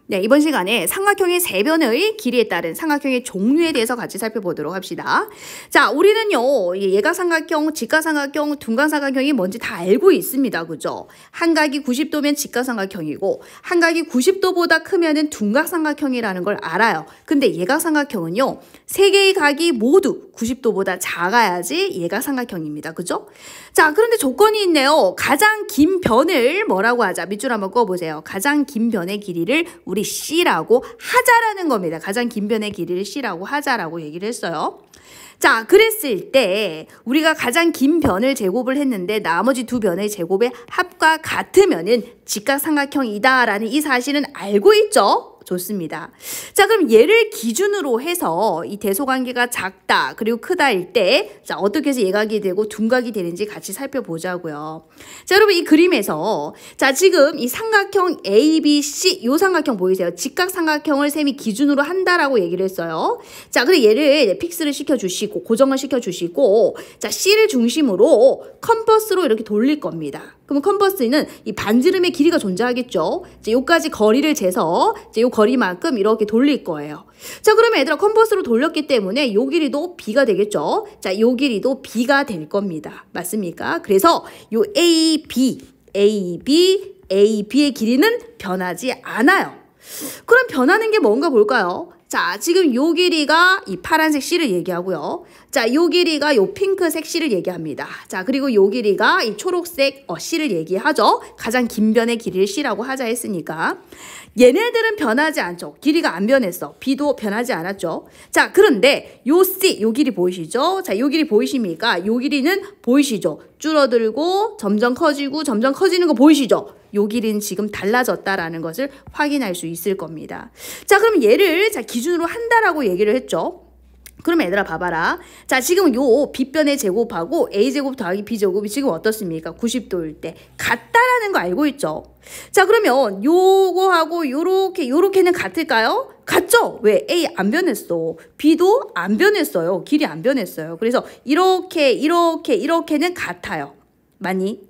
네, 이번 시간에 삼각형의 세변의 길이에 따른 삼각형의 종류에 대해서 같이 살펴보도록 합시다. 자, 우리는요, 예각삼각형, 직각삼각형, 둔각삼각형이 뭔지 다 알고 있습니다. 그죠? 한각이 90도면 직각삼각형이고, 한각이 90도보다 크면은 둔각삼각형이라는 걸 알아요. 근데 예각삼각형은요, 세 개의 각이 모두 90도보다 작아야지 예각삼각형입니다. 그죠? 자, 그런데 조건이 있네요. 가장 긴 변을 뭐라고 하자? 밑줄 한번 그어보세요. 가장 긴 변의 길이를 우리 C라고 하자라는 겁니다. 가장 긴 변의 길이를 C라고 하자라고 얘기를 했어요. 자, 그랬을 때 우리가 가장 긴 변을 제곱을 했는데 나머지 두 변의 제곱의 합과 같으면은 직각삼각형이다라는 이 사실은 알고 있죠? 좋습니다. 자, 그럼 얘를 기준으로 해서 이 대소관계가 작다 그리고 크다일 때 자, 어떻게 해서 예각이 되고 둔각이 되는지 같이 살펴보자고요. 자, 여러분 이 그림에서 자, 지금 이 삼각형 ABC 요 삼각형 보이세요? 직각삼각형을 셈이 기준으로 한다라고 얘기를 했어요. 자, 그래 얘를 픽스를 시켜주시고 고정을 시켜주시고 자, C를 중심으로 컴퍼스로 이렇게 돌릴 겁니다. 그러면 컴퍼스는 이 반지름의 길이가 존재하겠죠. 자, 요까지 거리를 재서 요 거리만큼 이렇게 돌릴 거예요. 자, 그러면 얘들아 컴퍼스로 돌렸기 때문에 요 길이도 B가 되겠죠. 자, 요 길이도 B가 될 겁니다. 맞습니까? 그래서 요 AB의 길이는 변하지 않아요. 그럼 변하는 게 뭔가 볼까요? 자, 지금 요 길이가 이 파란색 C를 얘기하고요. 자, 요 길이가 요 핑크색 C를 얘기합니다. 자, 그리고 요 길이가 이 초록색 C를 얘기하죠. 가장 긴 변의 길이를 C라고 하자 했으니까. 얘네들은 변하지 않죠. 길이가 안 변했어. B도 변하지 않았죠. 자, 그런데 요 C, 요 길이 보이시죠? 자, 요 길이 보이십니까? 요 길이는 보이시죠? 줄어들고 점점 커지고 점점 커지는 거 보이시죠? 요 길이는 지금 달라졌다라는 것을 확인할 수 있을 겁니다. 자, 그럼 얘를 자, 기준으로 한다라고 얘기를 했죠. 그럼 얘들아 봐봐라. 자, 지금 요 B변의 제곱하고 A제곱 더하기 B제곱이 지금 어떻습니까? 90도일 때 같다라는 거 알고 있죠? 자, 그러면 요거하고 요렇게는 같을까요? 같죠? 왜? A 안 변했어. B도 안 변했어요. 길이 안 변했어요. 그래서 이렇게는 같아요. 맞니?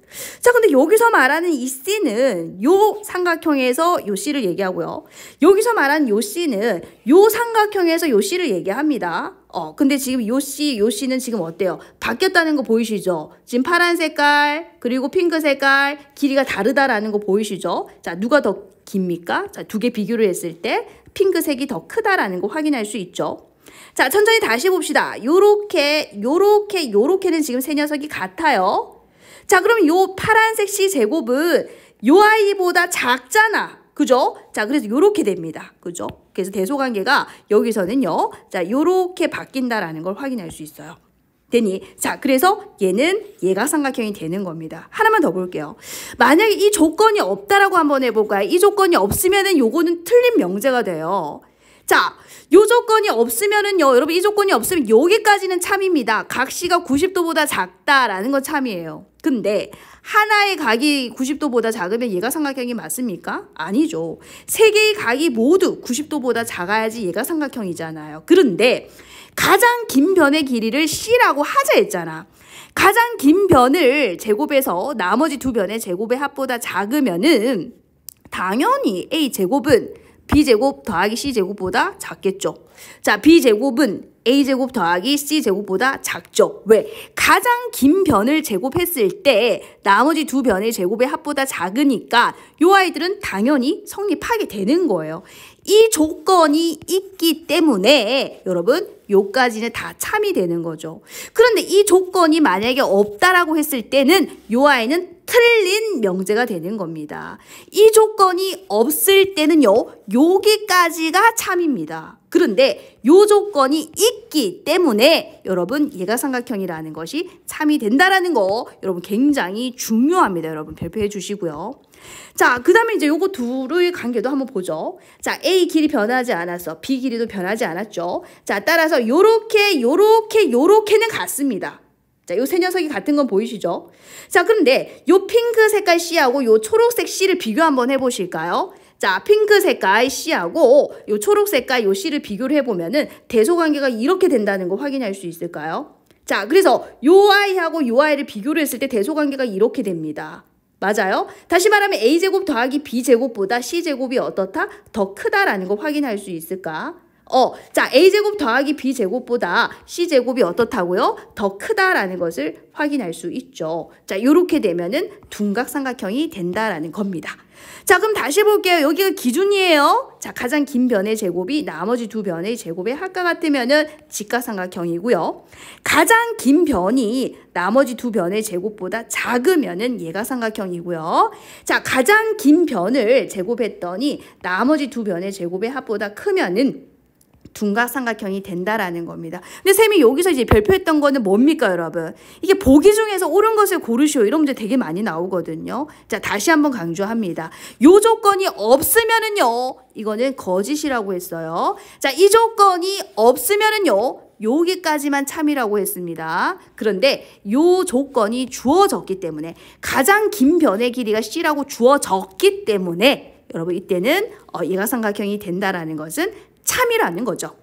자, 근데 여기서 말하는 이 C는 요 삼각형에서 요 C를 얘기하고요. 여기서 말하는 요 C는 요 삼각형에서 요 C를 얘기합니다. 근데 지금 요 C는 지금 어때요? 바뀌었다는 거 보이시죠? 지금 파란 색깔, 그리고 핑크 색깔, 길이가 다르다라는 거 보이시죠? 자, 누가 더 깁니까? 자, 두 개 비교를 했을 때 핑크색이 더 크다라는 거 확인할 수 있죠. 자, 천천히 다시 봅시다. 요렇게는 지금 세 녀석이 같아요. 자, 그럼 요 파란색 C제곱은 요 아이보다 작잖아. 그죠? 자, 그래서 요렇게 됩니다. 그죠? 그래서 대소관계가 여기서는요. 자, 요렇게 바뀐다라는 걸 확인할 수 있어요. 되니? 자, 그래서 얘는 예각삼각형이 되는 겁니다. 하나만 더 볼게요. 만약에 이 조건이 없다라고 한번 해볼까요? 이 조건이 없으면은 요거는 틀린 명제가 돼요. 자, 요 조건이 없으면은요, 여러분 이 조건이 없으면 여기까지는 참입니다. 각 C가 90도보다 작다라는 건 참이에요. 근데 하나의 각이 90도보다 작으면 예각삼각형이 맞습니까? 아니죠. 세 개의 각이 모두 90도보다 작아야지 예각삼각형이잖아요. 그런데 가장 긴 변의 길이를 C라고 하자 했잖아. 가장 긴 변을 제곱해서 나머지 두 변의 제곱의 합보다 작으면은 당연히 A제곱은 B제곱 더하기 C제곱보다 작겠죠. 자, B제곱은 A제곱 더하기 C제곱보다 작죠. 왜? 가장 긴 변을 제곱했을 때 나머지 두 변의 제곱의 합보다 작으니까 요 아이들은 당연히 성립하게 되는 거예요. 이 조건이 있기 때문에 여러분 요까지는 다 참이 되는 거죠. 그런데 이 조건이 만약에 없다라고 했을 때는 요 아이는 틀린 명제가 되는 겁니다. 이 조건이 없을 때는요, 여기까지가 참입니다. 그런데 요 조건이 있기 때문에 여러분 예각삼각형이라는 것이 참이 된다라는 거 여러분 굉장히 중요합니다. 여러분 별표해 주시고요. 자, 그 다음에 이제 요거 둘의 관계도 한번 보죠. 자, A 길이 변하지 않았어. B 길이도 변하지 않았죠. 자, 따라서 요렇게는 같습니다. 자, 요 세 녀석이 같은 건 보이시죠? 자, 그런데 요 핑크 색깔 C하고 요 초록색 C를 비교 한번 해보실까요? 자, 핑크 색깔 C하고 요 초록 색깔 요 C를 비교를 해보면은 대소관계가 이렇게 된다는 거 확인할 수 있을까요? 자, 그래서 요 아이하고 요 아이를 비교를 했을 때 대소관계가 이렇게 됩니다. 맞아요. 다시 말하면 A제곱 더하기 B제곱보다 C제곱이 어떻다? 더 크다라는 거 확인할 수 있을까? 자, A제곱 더하기 B제곱보다 C제곱이 어떻다고요? 더 크다라는 것을 확인할 수 있죠. 자, 이렇게 되면은 둔각삼각형이 된다라는 겁니다. 자, 그럼 다시 볼게요. 여기가 기준이에요. 자, 가장 긴 변의 제곱이 나머지 두 변의 제곱의 합과 같으면은 직각삼각형이고요. 가장 긴 변이 나머지 두 변의 제곱보다 작으면은 예가삼각형이고요. 자, 가장 긴 변을 제곱했더니 나머지 두 변의 제곱의 합보다 크면은 둔각삼각형이 된다라는 겁니다. 근데 쌤이 여기서 이제 별표했던 거는 뭡니까, 여러분? 이게 보기 중에서 옳은 것을 고르시오. 이런 문제 되게 많이 나오거든요. 자, 다시 한번 강조합니다. 요 조건이 없으면은요, 이거는 거짓이라고 했어요. 자, 이 조건이 없으면은요, 여기까지만 참이라고 했습니다. 그런데 요 조건이 주어졌기 때문에 가장 긴 변의 길이가 C라고 주어졌기 때문에 여러분 이때는 예가삼각형이 된다라는 것은 참이라는 거죠.